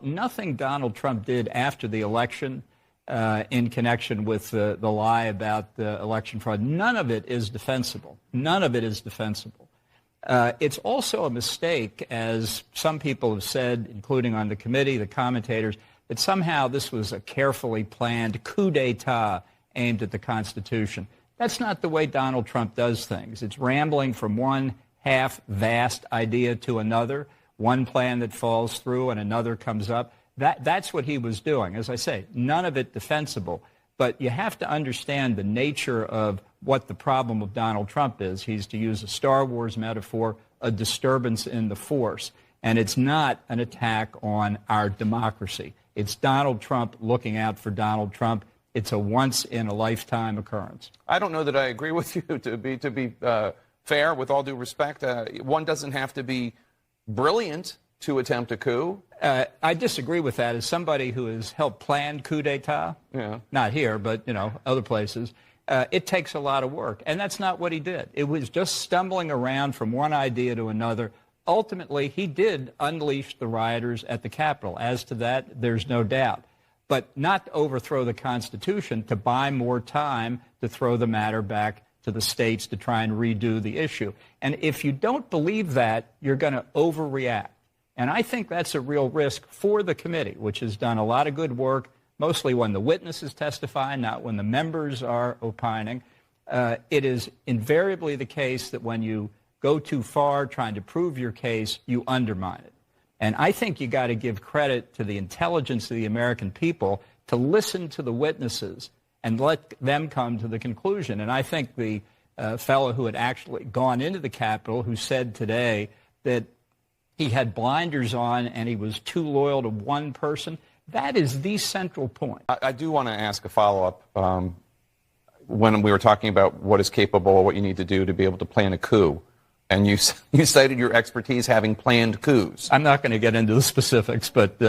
nothing Donald Trump did after the election in connection with the lie about the election fraud, none of it is defensible. None of it is defensible. It's also a mistake, as some people have said, including on the committee, the commentators, that somehow this was a carefully planned coup d'etat aimed at the Constitution. That's not the way Donald Trump does things. It's rambling from one half-vast idea to another, one plan that falls through and another comes up. That's what he was doing. As I say, none of it defensible. But you have to understand the nature of what the problem of Donald Trump is. He's, to use a Star Wars metaphor, a disturbance in the force. And it's not an attack on our democracy. It's Donald Trump looking out for Donald Trump. It's a once-in-a-lifetime occurrence. I don't know that I agree with you. To be fair, with all due respect, one doesn't have to be brilliant to attempt a coup. I disagree with that. As somebody who has helped plan coup d'etat, not here, but other places, it takes a lot of work, and that's not what he did. It was just stumbling around from one idea to another. Ultimately, he did unleash the rioters at the Capitol. As to that, there's no doubt. But not to overthrow the Constitution, to buy more time to throw the matter back to the states to try and redo the issue. And if you don't believe that, you're going to overreact. And I think that's a real risk for the committee, which has done a lot of good work, mostly when the witnesses testify, not when the members are opining. It is invariably the case that when you go too far trying to prove your case, you undermine it. And I think you got to give credit to the intelligence of the American people to listen to the witnesses and let them come to the conclusion. And I think the fellow who had actually gone into the Capitol, who said today that he had blinders on and he was too loyal to one person, that is the central point. I do want to ask a follow-up. When we were talking about what is capable, what you need to do to be able to plan a coup, and you cited your expertise having planned coups. I'm not going to get into the specifics, but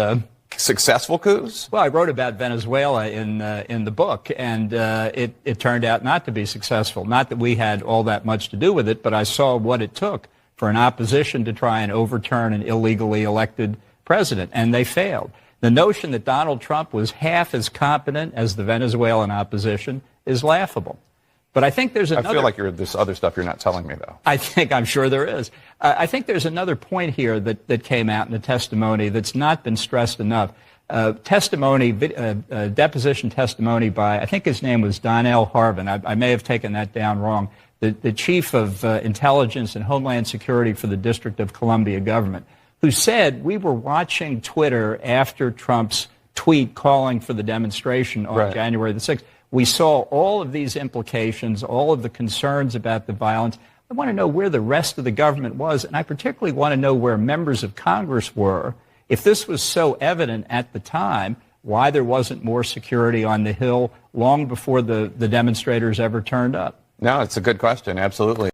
successful coups? Well, I wrote about Venezuela in the book, and it turned out not to be successful. Not that we had all that much to do with it, but I saw what it took for an opposition to try and overturn an illegally elected president, and they failed. The notion that Donald Trump was half as competent as the Venezuelan opposition is laughable. But I think there's another... I feel like there's other stuff you're not telling me, though. I'm sure there is. I think there's another point here that came out in the testimony that's not been stressed enough. Deposition testimony by, I think his name was Donnell Harvin. I may have taken that down wrong. The chief of intelligence and homeland security for the District of Columbia government, who said, we were watching Twitter after Trump's tweet calling for the demonstration on January the 6th. We saw all of these implications, all of the concerns about the violence. I want to know where the rest of the government was, and I particularly want to know where members of Congress were. If this was so evident at the time, why there wasn't more security on the Hill long before the demonstrators ever turned up. No, it's a good question, absolutely.